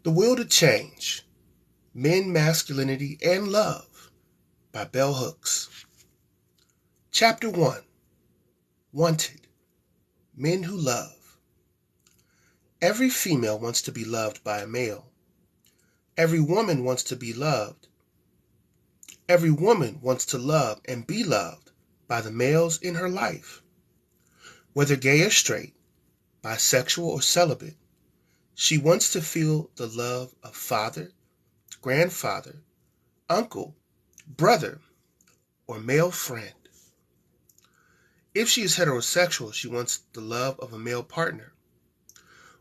The Will to Change, Men, Masculinity, and Love by Bell Hooks. Chapter 1, Wanted, Men Who Love. Every female wants to be loved by a male. Every woman wants to be loved. Every woman wants to love and be loved by the males in her life. Whether gay or straight, bisexual or celibate, she wants to feel the love of father, grandfather, uncle, brother, or male friend. If she is heterosexual, she wants the love of a male partner.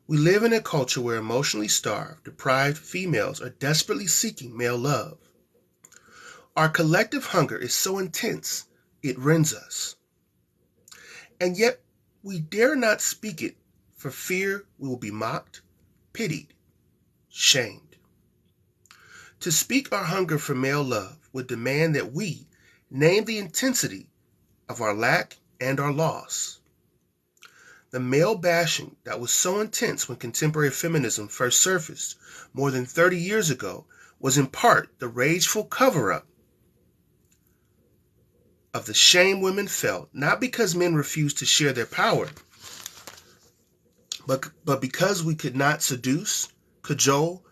We live in a culture where emotionally starved, deprived females are desperately seeking male love. Our collective hunger is so intense, it rends us. And yet, we dare not speak it for fear we will be mocked, pitied, shamed. To speak our hunger for male love would demand that we name the intensity of our lack and our loss. The male bashing that was so intense when contemporary feminism first surfaced more than 30 years ago was in part the rageful cover-up of the shame women felt, not because men refused to share their power, but because we could not seduce, cajole,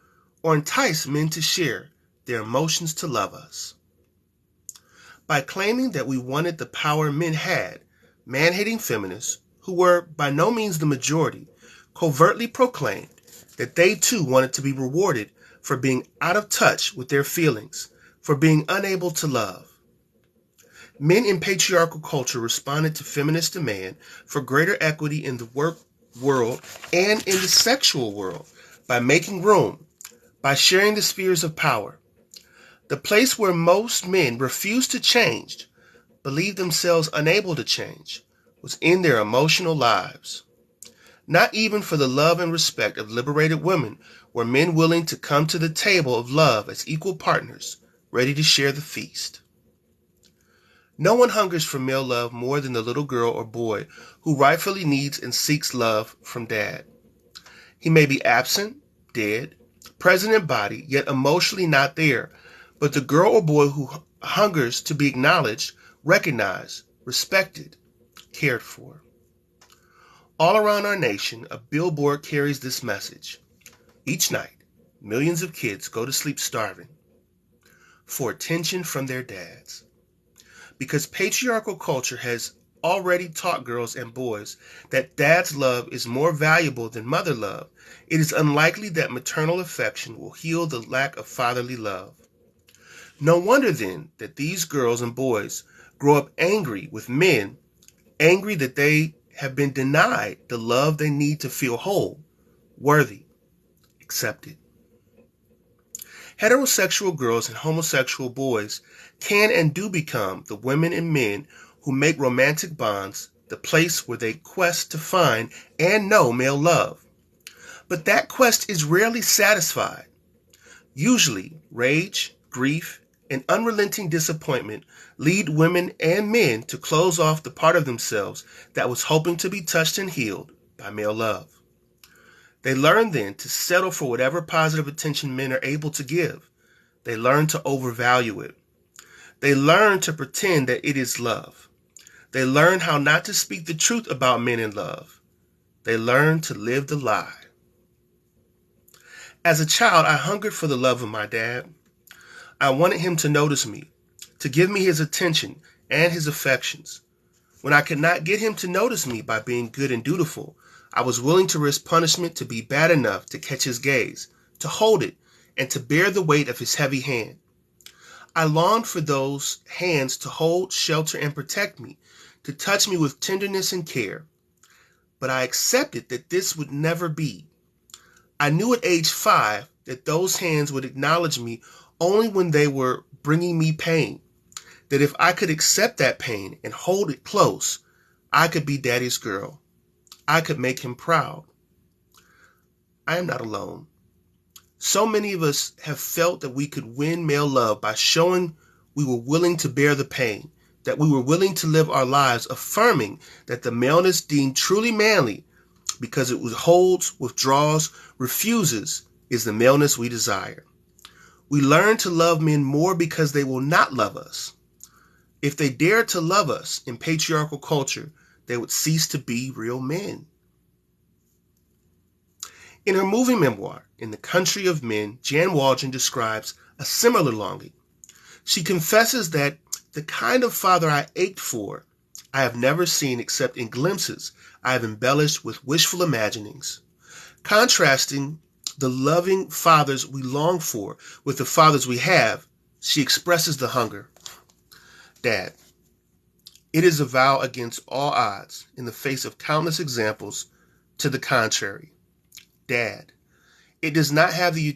or entice men to share their emotions to love us. By claiming that we wanted the power men had, man-hating feminists, who were by no means the majority, covertly proclaimed that they too wanted to be rewarded for being out of touch with their feelings, for being unable to love. Men in patriarchal culture responded to feminist demand for greater equity in the work world and in the sexual world by making room, by sharing the spheres of power. The place where most men refused to change, believed themselves unable to change, was in their emotional lives. Not even for the love and respect of liberated women were men willing to come to the table of love as equal partners, ready to share the feast. No one hungers for male love more than the little girl or boy who rightfully needs and seeks love from dad. He may be absent, dead, present in body, yet emotionally not there, but the girl or boy who hungers to be acknowledged, recognized, respected, cared for. All around our nation, a billboard carries this message. Each night, millions of kids go to sleep starving for attention from their dads. Because patriarchal culture has already taught girls and boys that dad's love is more valuable than mother love, it is unlikely that maternal affection will heal the lack of fatherly love. No wonder then that these girls and boys grow up angry with men, angry that they have been denied the love they need to feel whole, worthy, accepted. Heterosexual girls and homosexual boys can and do become the women and men who make romantic bonds the place where they quest to find and know male love. But that quest is rarely satisfied. Usually, rage, grief, and unrelenting disappointment lead women and men to close off the part of themselves that was hoping to be touched and healed by male love. They learn then to settle for whatever positive attention men are able to give. They learn to overvalue it. They learn to pretend that it is love. They learn how not to speak the truth about men in love. They learn to live the lie. As a child, I hungered for the love of my dad. I wanted him to notice me, to give me his attention and his affections. When I could not get him to notice me by being good and dutiful, I was willing to risk punishment to be bad enough to catch his gaze, to hold it, and to bear the weight of his heavy hand. I longed for those hands to hold, shelter, and protect me, to touch me with tenderness and care. But I accepted that this would never be. I knew at age 5 that those hands would acknowledge me only when they were bringing me pain, that if I could accept that pain and hold it close, I could be daddy's girl. I could make him proud. I am not alone. So many of us have felt that we could win male love by showing we were willing to bear the pain, that we were willing to live our lives affirming that the maleness deemed truly manly because it holds, withdraws, refuses, is the maleness we desire. We learn to love men more because they will not love us. If they dared to love us in patriarchal culture, they would cease to be real men. In her movie memoir, In the Country of Men, Jan Waldron describes a similar longing. She confesses that the kind of father I ached for, I have never seen except in glimpses I have embellished with wishful imaginings. Contrasting the loving fathers we long for with the fathers we have, she expresses the hunger. Dad, it is a vow against all odds in the face of countless examples to the contrary. Dad, it does not have the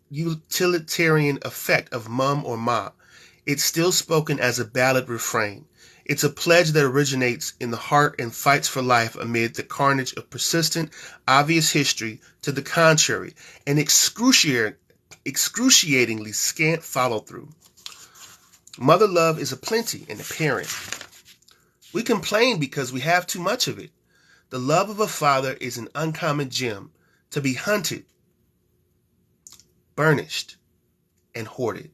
utilitarian effect of mum or ma. It's still spoken as a ballad refrain. It's a pledge that originates in the heart and fights for life amid the carnage of persistent, obvious history to the contrary, and excruciatingly scant follow-through. Mother love is aplenty and apparent. We complain because we have too much of it. The love of a father is an uncommon gem to be hunted, burnished, and hoarded.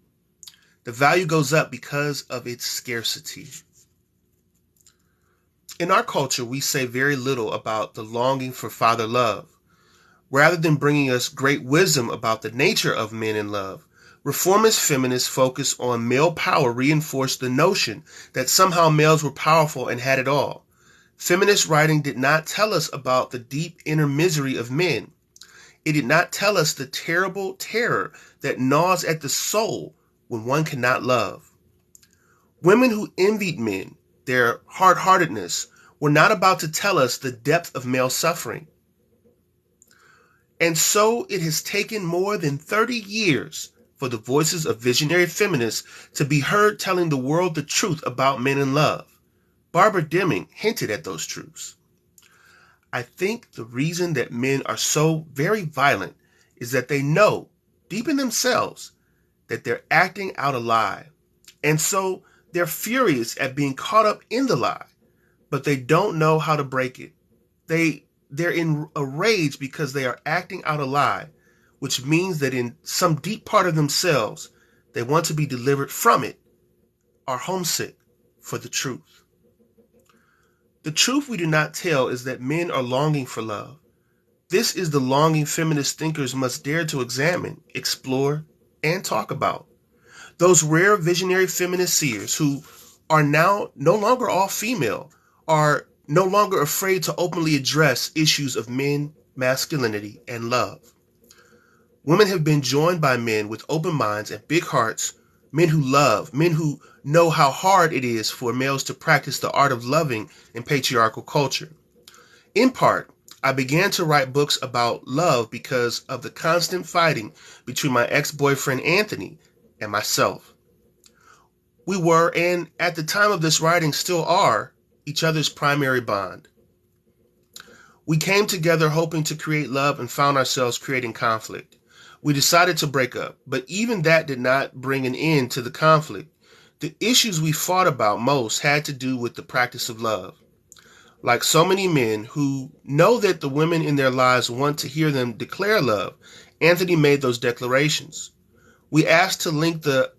The value goes up because of its scarcity. In our culture, we say very little about the longing for father love. Rather than bringing us great wisdom about the nature of men in love, reformist feminists focus on male power reinforced the notion that somehow males were powerful and had it all. Feminist writing did not tell us about the deep inner misery of men. It did not tell us the terrible terror that gnaws at the soul when one cannot love. Women who envied men, their hard-heartedness, were not about to tell us the depth of male suffering. And so it has taken more than 30 years for the voices of visionary feminists to be heard telling the world the truth about men in love. Barbara Deming hinted at those truths. I think the reason that men are so very violent is that they know, deep in themselves, that they're acting out a lie. And so they're furious at being caught up in the lie, but they don't know how to break it. They're in a rage because they are acting out a lie, which means that in some deep part of themselves, they want to be delivered from it, are homesick for the truth. The truth we do not tell is that men are longing for love. This is the longing feminist thinkers must dare to examine, explore, and talk about. Those rare visionary feminist seers who are now no longer all female, are no longer afraid to openly address issues of men, masculinity, and love. Women have been joined by men with open minds and big hearts, men who love, men who know how hard it is for males to practice the art of loving in patriarchal culture. In part, I began to write books about love because of the constant fighting between my ex-boyfriend Anthony and myself. We were, and at the time of this writing still are, each other's primary bond. We came together hoping to create love and found ourselves creating conflict. We decided to break up, but even that did not bring an end to the conflict. The issues we fought about most had to do with the practice of love. Like so many men who know that the women in their lives want to hear them declare love, Anthony made those declarations. When asked to link the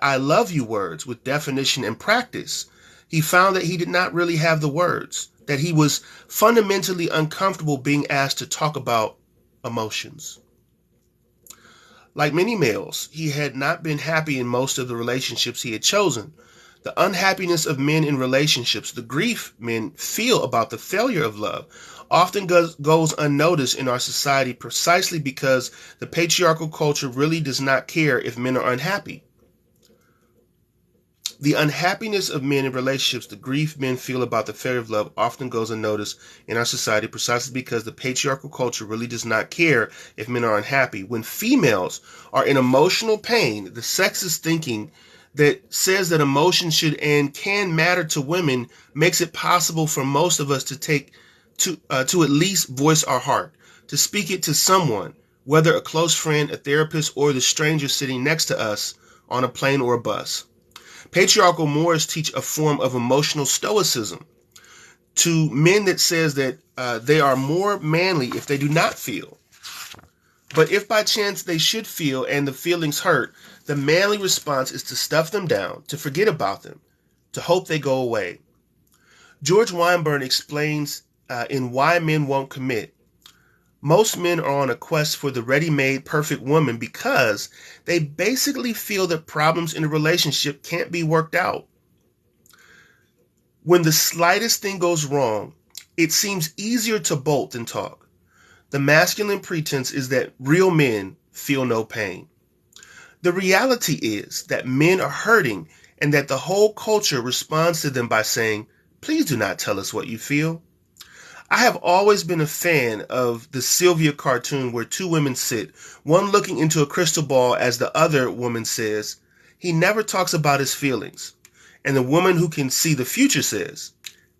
I love you words with definition and practice, he found that he did not really have the words, that he was fundamentally uncomfortable being asked to talk about emotions. Like many males, he had not been happy in most of the relationships he had chosen. The unhappiness of men in relationships, the grief men feel about the failure of love, often goes unnoticed in our society precisely because the patriarchal culture really does not care if men are unhappy. The unhappiness of men in relationships, the grief men feel about the failure of love, often goes unnoticed in our society precisely because the patriarchal culture really does not care if men are unhappy. When females are in emotional pain, the sexist thinking that says that emotion should and can matter to women makes it possible for most of us to at least voice our heart, to speak it to someone, whether a close friend, a therapist, or the stranger sitting next to us on a plane or a bus. Patriarchal mores teach a form of emotional stoicism to men that says that they are more manly if they do not feel. But if by chance they should feel and the feelings hurt, the manly response is to stuff them down, to forget about them, to hope they go away. George Weinberg explains in Why Men Won't Commit. Most men are on a quest for the ready-made perfect woman because they basically feel that problems in a relationship can't be worked out. When the slightest thing goes wrong, it seems easier to bolt than talk. The masculine pretense is that real men feel no pain. The reality is that men are hurting and that the whole culture responds to them by saying, "Please do not tell us what you feel." I have always been a fan of the Sylvia cartoon where two women sit, one looking into a crystal ball as the other woman says, "He never talks about his feelings." And the woman who can see the future says,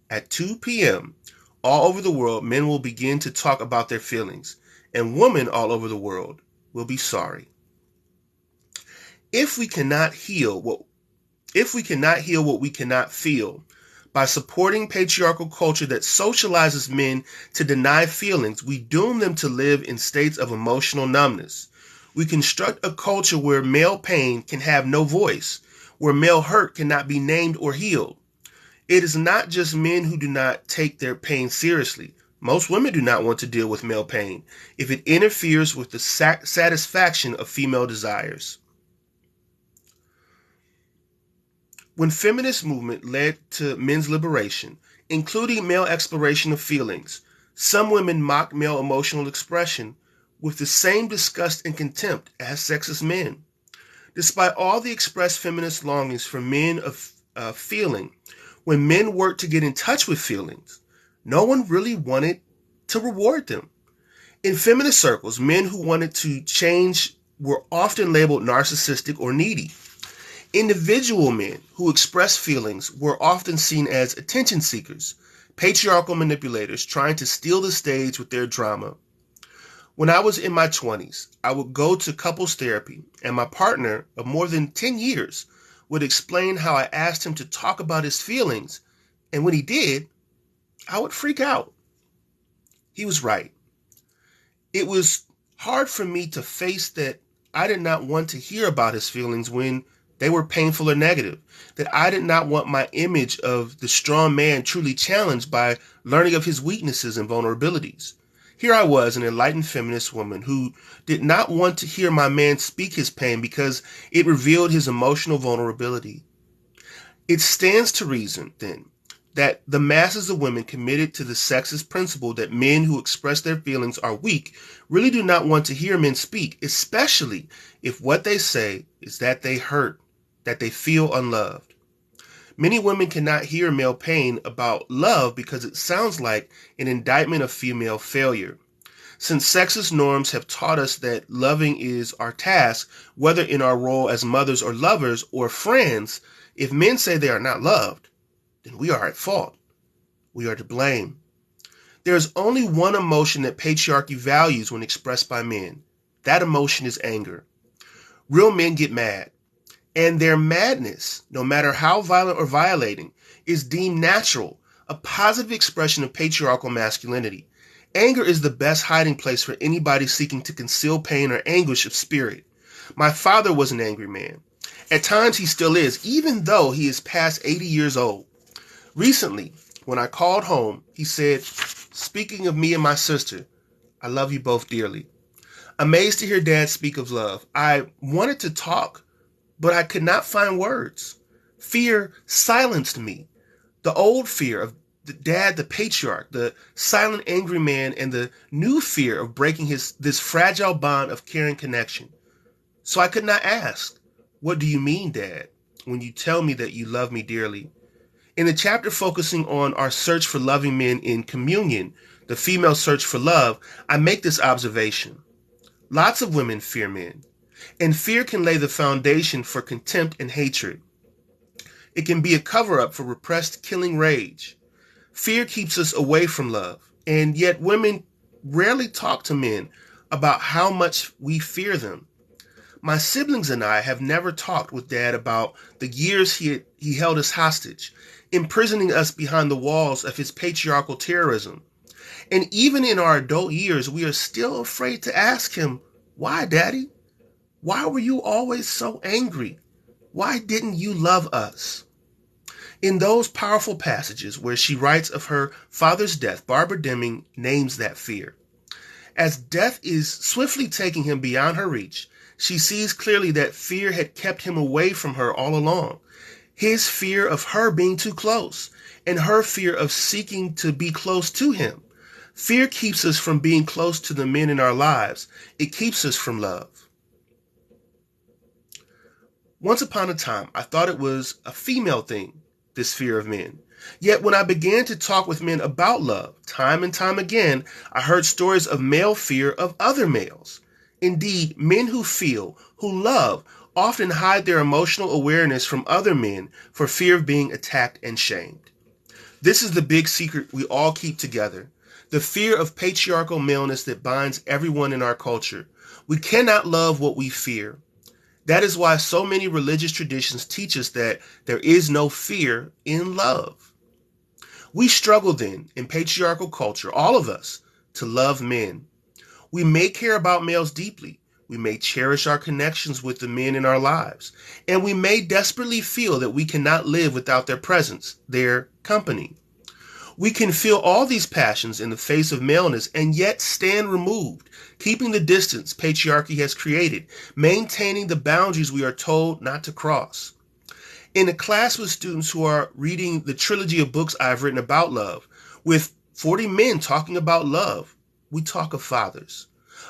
"At 2 p.m., all over the world, men will begin to talk about their feelings, and women all over the world will be sorry." If we cannot heal what we cannot feel, by supporting patriarchal culture that socializes men to deny feelings, we doom them to live in states of emotional numbness. We construct a culture where male pain can have no voice, where male hurt cannot be named or healed. It is not just men who do not take their pain seriously. Most women do not want to deal with male pain if it interferes with the satisfaction of female desires. When feminist movement led to men's liberation, including male exploration of feelings, some women mocked male emotional expression with the same disgust and contempt as sexist men. Despite all the expressed feminist longings for men of feeling, when men worked to get in touch with feelings, no one really wanted to reward them. In feminist circles, men who wanted to change were often labeled narcissistic or needy. Individual men who express feelings were often seen as attention seekers, patriarchal manipulators trying to steal the stage with their drama. When I was in my 20s, I would go to couples therapy, and my partner of more than 10 years would explain how I asked him to talk about his feelings, and when he did, I would freak out. He was right. It was hard for me to face that I did not want to hear about his feelings when they were painful or negative, that I did not want my image of the strong man truly challenged by learning of his weaknesses and vulnerabilities. Here I was, an enlightened feminist woman who did not want to hear my man speak his pain because it revealed his emotional vulnerability. It stands to reason, then, that the masses of women committed to the sexist principle that men who express their feelings are weak really do not want to hear men speak, especially if what they say is that they hurt, that they feel unloved. Many women cannot hear male pain about love because it sounds like an indictment of female failure. Since sexist norms have taught us that loving is our task, whether in our role as mothers or lovers or friends, if men say they are not loved, then we are at fault. We are to blame. There is only one emotion that patriarchy values when expressed by men. That emotion is anger. Real men get mad. And their madness, no matter how violent or violating, is deemed natural, a positive expression of patriarchal masculinity. Anger is the best hiding place for anybody seeking to conceal pain or anguish of spirit. My father was an angry man. At times he still is, even though he is past 80 years old. Recently, when I called home, he said, "Speaking of me and my sister, I love you both dearly." Amazed to hear Dad speak of love, I wanted to talk, but I could not find words. Fear silenced me. The old fear of the dad, the patriarch, the silent angry man, and the new fear of breaking this fragile bond of caring connection. So I could not ask, "What do you mean, Dad, when you tell me that you love me dearly?" In the chapter focusing on our search for loving men in communion, the female search for love, I make this observation. Lots of women fear men. And fear can lay the foundation for contempt and hatred. It can be a cover-up for repressed killing rage. Fear keeps us away from love, and yet women rarely talk to men about how much we fear them. My siblings and I have never talked with Dad about the years he held us hostage, imprisoning us behind the walls of his patriarchal terrorism. And even in our adult years, we are still afraid to ask him, Why, Daddy? Why were you always so angry? Why didn't you love us? In those powerful passages where she writes of her father's death, Barbara Deming names that fear. As death is swiftly taking him beyond her reach, she sees clearly that fear had kept him away from her all along. His fear of her being too close, and her fear of seeking to be close to him. Fear keeps us from being close to the men in our lives. It keeps us from love. Once upon a time, I thought it was a female thing, this fear of men. Yet when I began to talk with men about love, time and time again, I heard stories of male fear of other males. Indeed, men who feel, who love, often hide their emotional awareness from other men for fear of being attacked and shamed. This is the big secret we all keep together, the fear of patriarchal maleness that binds everyone in our culture. We cannot love what we fear. That is why so many religious traditions teach us that there is no fear in love. We struggle then, in patriarchal culture, all of us, to love men. We may care about males deeply. We may cherish our connections with the men in our lives. And we may desperately feel that we cannot live without their presence, their company. We can feel all these passions in the face of maleness and yet stand removed, keeping the distance patriarchy has created, maintaining the boundaries we are told not to cross. In a class with students who are reading the trilogy of books I've written about love, with 40 men talking about love, we talk of fathers.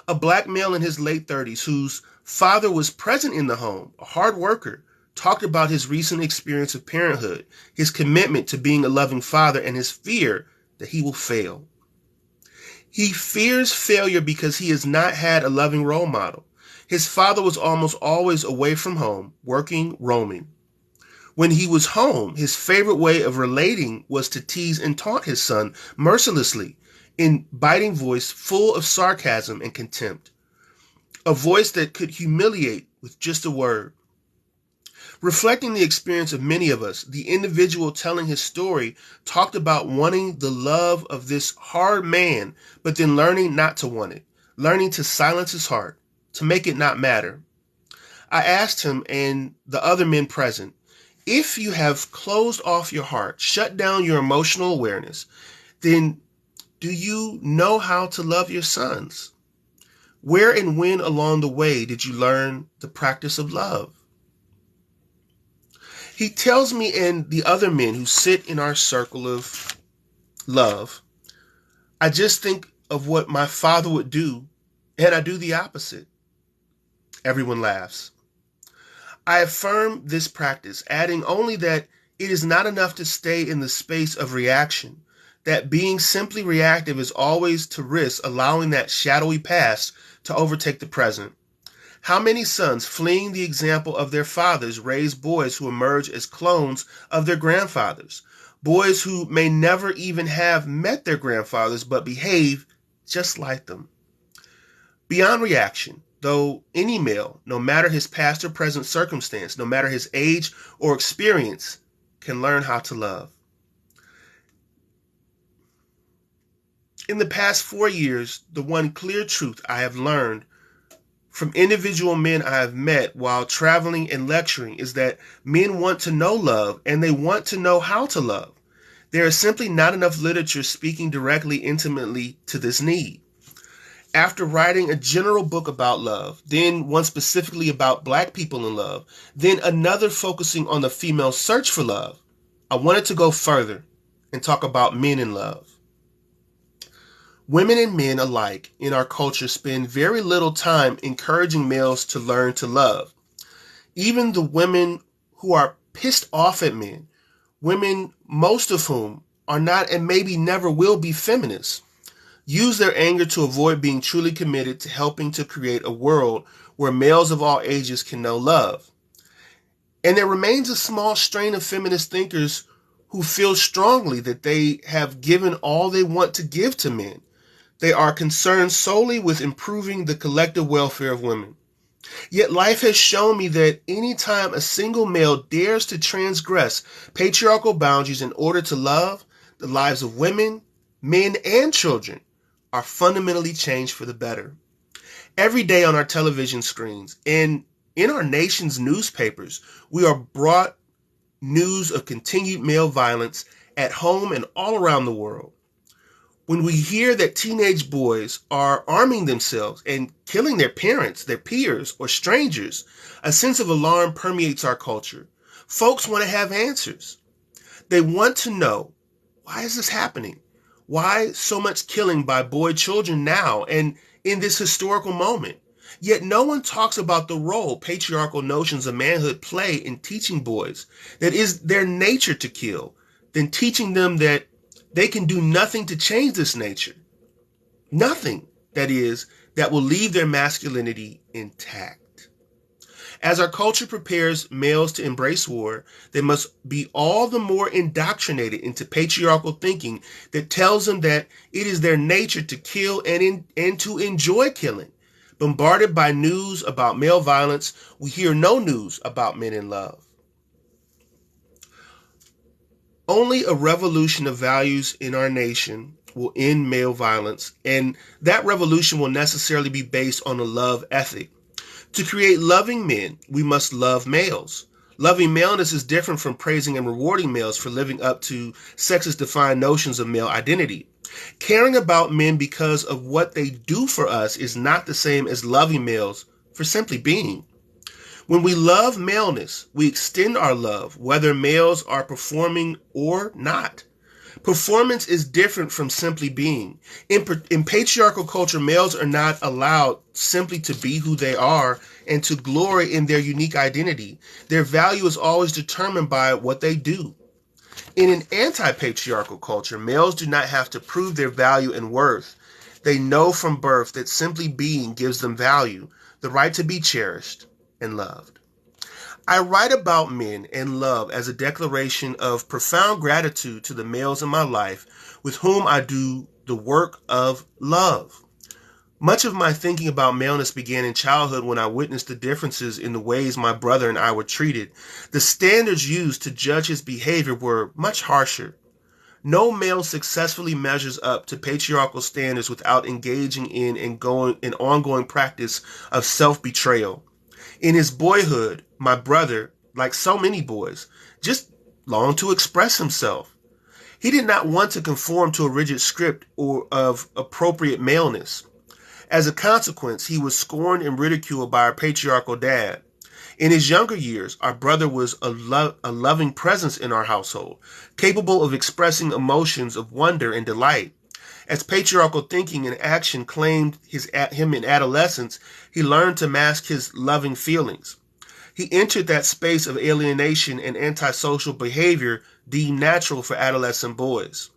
A black male in his late 30s whose father was present in the home, a hard worker, talked about his recent experience of parenthood, his commitment to being a loving father, and his fear that he will fail. He fears failure because he has not had a loving role model. His father was almost always away from home, working, roaming. When he was home, his favorite way of relating was to tease and taunt his son mercilessly, in biting voice full of sarcasm and contempt. A voice that could humiliate with just a word. Reflecting the experience of many of us, the individual telling his story talked about wanting the love of this hard man, but then learning not to want it, learning to silence his heart, to make it not matter. I asked him and the other men present, if you have closed off your heart, shut down your emotional awareness, then do you know how to love your sons? Where and when along the way did you learn the practice of love? He tells me and the other men who sit in our circle of love, I just think of what my father would do, and I do the opposite. Everyone laughs. I affirm this practice, adding only that it is not enough to stay in the space of reaction, that being simply reactive is always to risk allowing that shadowy past to overtake the present. How many sons, fleeing the example of their fathers, raise boys who emerge as clones of their grandfathers, boys who may never even have met their grandfathers but behave just like them. Beyond reaction, though any male, no matter his past or present circumstance, no matter his age or experience, can learn how to love. In the past 4 years, the one clear truth I have learned from individual men I have met while traveling and lecturing is that men want to know love and they want to know how to love. There is simply not enough literature speaking directly, intimately to this need. After writing a general book about love, then one specifically about Black people in love, then another focusing on the female search for love, I wanted to go further and talk about men in love. Women and men alike in our culture spend very little time encouraging males to learn to love. Even the women who are pissed off at men, women most of whom are not and maybe never will be feminists, use their anger to avoid being truly committed to helping to create a world where males of all ages can know love. And there remains a small strain of feminist thinkers who feel strongly that they have given all they want to give to men. They are concerned solely with improving the collective welfare of women. Yet life has shown me that any time a single male dares to transgress patriarchal boundaries in order to love, the lives of women, men, and children are fundamentally changed for the better. Every day on our television screens and in our nation's newspapers, we are brought news of continued male violence at home and all around the world. When we hear that teenage boys are arming themselves and killing their parents, their peers, or strangers, a sense of alarm permeates our culture. Folks want to have answers. They want to know, why is this happening? Why so much killing by boy children now and in this historical moment? Yet no one talks about the role patriarchal notions of manhood play in teaching boys that is their nature to kill, than teaching them that they can do nothing to change this nature. Nothing, that is, that will leave their masculinity intact. As our culture prepares males to embrace war, they must be all the more indoctrinated into patriarchal thinking that tells them that it is their nature to kill and to enjoy killing. Bombarded by news about male violence, we hear no news about men in love. Only a revolution of values in our nation will end male violence, and that revolution will necessarily be based on a love ethic. To create loving men, we must love males. Loving maleness is different from praising and rewarding males for living up to sexist-defined notions of male identity. Caring about men because of what they do for us is not the same as loving males for simply being. When we love maleness, we extend our love, whether males are performing or not. Performance is different from simply being. In patriarchal culture, males are not allowed simply to be who they are and to glory in their unique identity. Their value is always determined by what they do. In an anti-patriarchal culture, males do not have to prove their value and worth. They know from birth that simply being gives them value, the right to be cherished and loved. I write about men and love as a declaration of profound gratitude to the males in my life with whom I do the work of love. Much of my thinking about maleness began in childhood when I witnessed the differences in the ways my brother and I were treated. The standards used to judge his behavior were much harsher. No male successfully measures up to patriarchal standards without engaging in an ongoing practice of self-betrayal. In his boyhood, my brother, like so many boys, just longed to express himself. He did not want to conform to a rigid script or of appropriate maleness. As a consequence, he was scorned and ridiculed by our patriarchal dad. In his younger years, our brother was a loving presence in our household, capable of expressing emotions of wonder and delight. As patriarchal thinking and action claimed him in adolescence, he learned to mask his loving feelings. He entered that space of alienation and antisocial behavior deemed natural for adolescent boys.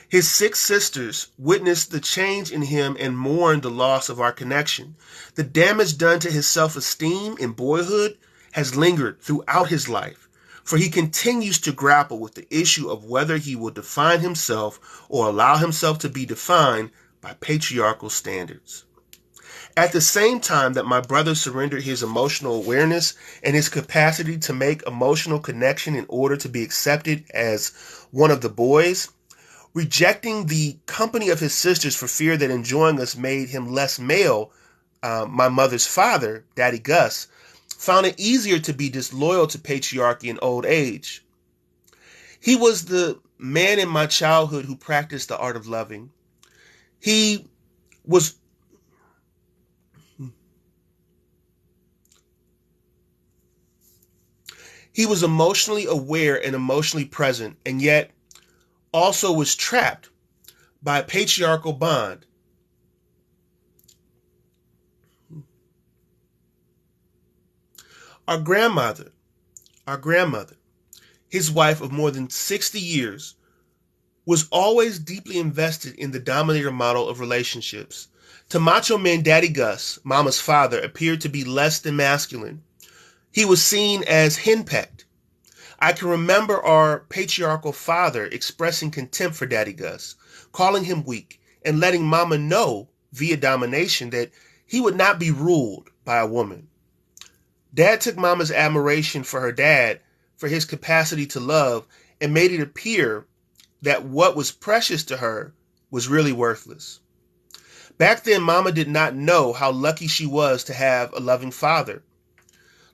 His 6 sisters witnessed the change in him and mourned the loss of our connection. The damage done to his self-esteem in boyhood has lingered throughout his life, for he continues to grapple with the issue of whether he will define himself or allow himself to be defined by patriarchal standards. At the same time that my brother surrendered his emotional awareness and his capacity to make emotional connection in order to be accepted as one of the boys, rejecting the company of his sisters for fear that enjoying us made him less male, my mother's father, Daddy Gus, found it easier to be disloyal to patriarchy in old age. He was the man in my childhood who practiced the art of loving. He was emotionally aware and emotionally present, and yet also was trapped by a patriarchal bond. Our grandmother, his wife of more than 60 years, was always deeply invested in the dominator model of relationships. To macho man Daddy Gus, Mama's father, appeared to be less than masculine. He was seen as henpecked. I can remember our patriarchal father expressing contempt for Daddy Gus, calling him weak, and letting Mama know via domination that he would not be ruled by a woman. Dad took Mama's admiration for her dad, for his capacity to love, and made it appear that what was precious to her was really worthless. Back then, Mama did not know how lucky she was to have a loving father.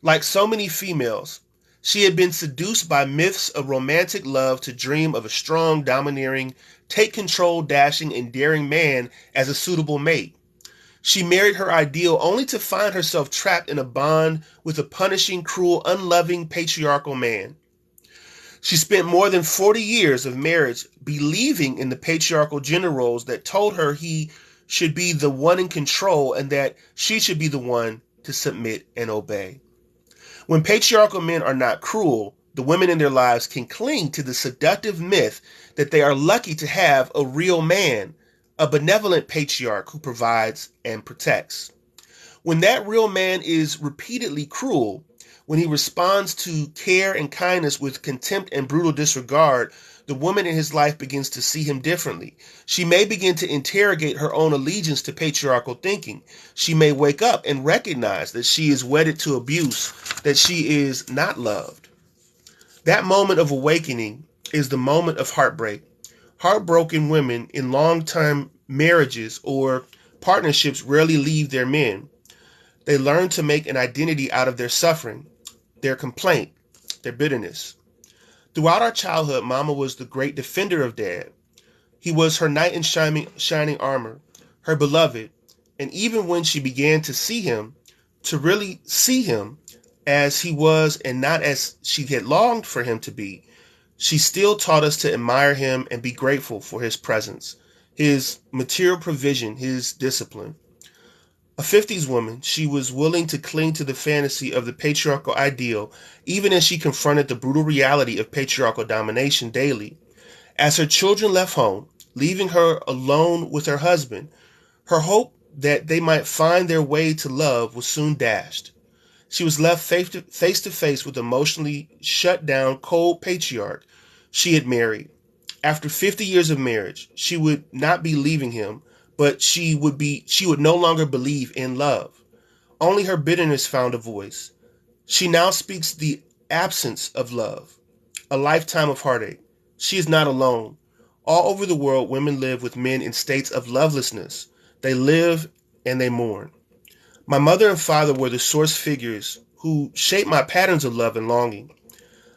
Like so many females, she had been seduced by myths of romantic love to dream of a strong, domineering, take control, dashing, and daring man as a suitable mate. She married her ideal only to find herself trapped in a bond with a punishing, cruel, unloving, patriarchal man. She spent more than 40 years of marriage believing in the patriarchal gender roles that told her he should be the one in control and that she should be the one to submit and obey. When patriarchal men are not cruel, the women in their lives can cling to the seductive myth that they are lucky to have a real man, a benevolent patriarch who provides and protects. When that real man is repeatedly cruel, when he responds to care and kindness with contempt and brutal disregard, the woman in his life begins to see him differently. She may begin to interrogate her own allegiance to patriarchal thinking. She may wake up and recognize that she is wedded to abuse, that she is not loved. That moment of awakening is the moment of heartbreak. Heartbroken women in long-term marriages or partnerships rarely leave their men. They learn to make an identity out of their suffering, their complaint, their bitterness. Throughout our childhood, Mama was the great defender of Dad. He was her knight in shining armor, her beloved, and even when she began to see him, to really see him as he was and not as she had longed for him to be, she still taught us to admire him and be grateful for his presence, his material provision, his discipline. A 50s woman, she was willing to cling to the fantasy of the patriarchal ideal, even as she confronted the brutal reality of patriarchal domination daily. As her children left home, leaving her alone with her husband, her hope that they might find their way to love was soon dashed. She was left face to face with the emotionally shut down, cold patriarch she had married. After 50 years of marriage, she would not be leaving him, but she would no longer believe in love. Only her bitterness found a voice. She now speaks the absence of love, a lifetime of heartache. She is not alone. All over the world, women live with men in states of lovelessness. They live and they mourn. My mother and father were the source figures who shaped my patterns of love and longing.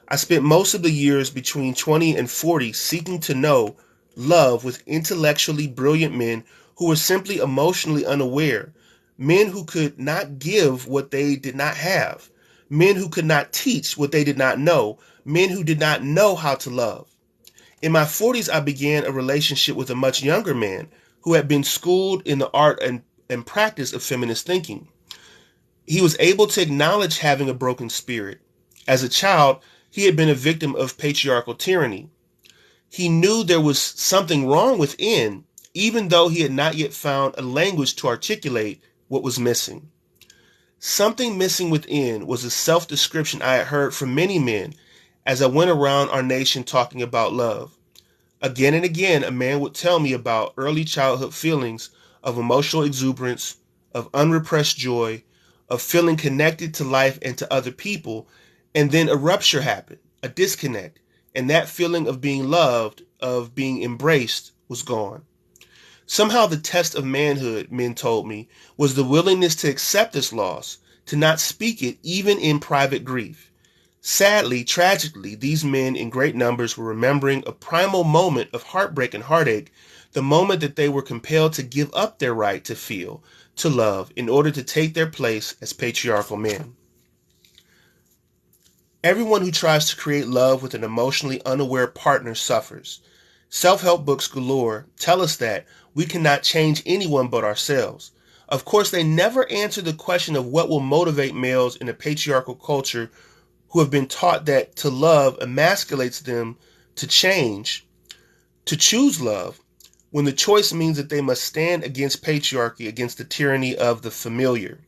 I spent most of the years between 20 and 40 seeking to know love with intellectually brilliant men who were simply emotionally unaware, men who could not give what they did not have, men who could not teach what they did not know, men who did not know how to love. In my 40s, I began a relationship with a much younger man who had been schooled in the art and practice of feminist thinking. He was able to acknowledge having a broken spirit. As a child, he had been a victim of patriarchal tyranny. He knew there was something wrong within, even though he had not yet found a language to articulate what was missing. Something missing within was a self-description I had heard from many men as I went around our nation talking about love. Again and again, a man would tell me about early childhood feelings of emotional exuberance, of unrepressed joy, of feeling connected to life and to other people, and then a rupture happened, a disconnect, and that feeling of being loved, of being embraced, was gone. Somehow the test of manhood, men told me, was the willingness to accept this loss, to not speak it even in private grief. Sadly, tragically, these men in great numbers were remembering a primal moment of heartbreak and heartache, the moment that they were compelled to give up their right to feel, to love, in order to take their place as patriarchal men. Everyone who tries to create love with an emotionally unaware partner suffers. Self-help books galore tell us that we cannot change anyone but ourselves. Of course, they never answer the question of what will motivate males in a patriarchal culture who have been taught that to love emasculates them to change, to choose love, when the choice means that they must stand against patriarchy, against the tyranny of the familiar.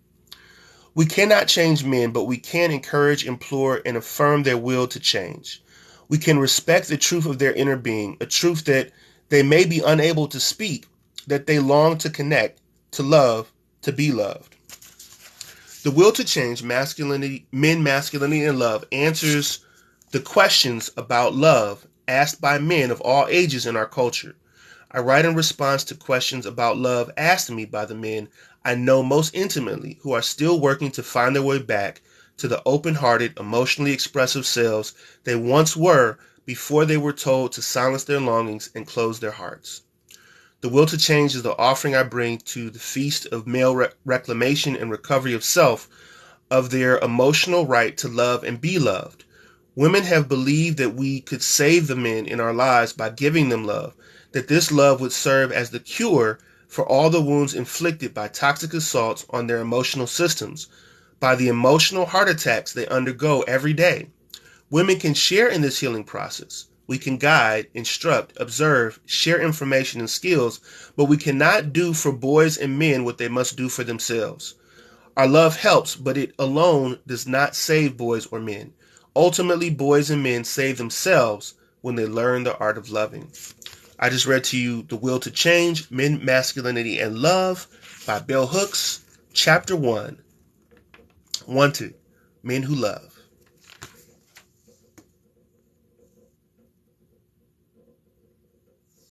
We cannot change men, but we can encourage, implore, and affirm their will to change. We can respect the truth of their inner being, a truth that they may be unable to speak, that they long to connect, to love, to be loved. The will to change, masculinity, men, masculinity, and love answers the questions about love asked by men of all ages in our culture. I write in response to questions about love asked me by the men I know most intimately who are still working to find their way back to the open-hearted, emotionally expressive selves they once were before they were told to silence their longings and close their hearts. The will to change is the offering I bring to the feast of male reclamation and recovery of self, of their emotional right to love and be loved. Women have believed that we could save the men in our lives by giving them love, that this love would serve as the cure for all the wounds inflicted by toxic assaults on their emotional systems, by the emotional heart attacks they undergo every day. Women can share in this healing process. We can guide, instruct, observe, share information and skills, but we cannot do for boys and men what they must do for themselves. Our love helps, but it alone does not save boys or men. Ultimately, boys and men save themselves when they learn the art of loving. I just read to you The Will to Change, Men, Masculinity, and Love by Bell Hooks, Chapter 1, 1-2, Men Who Love.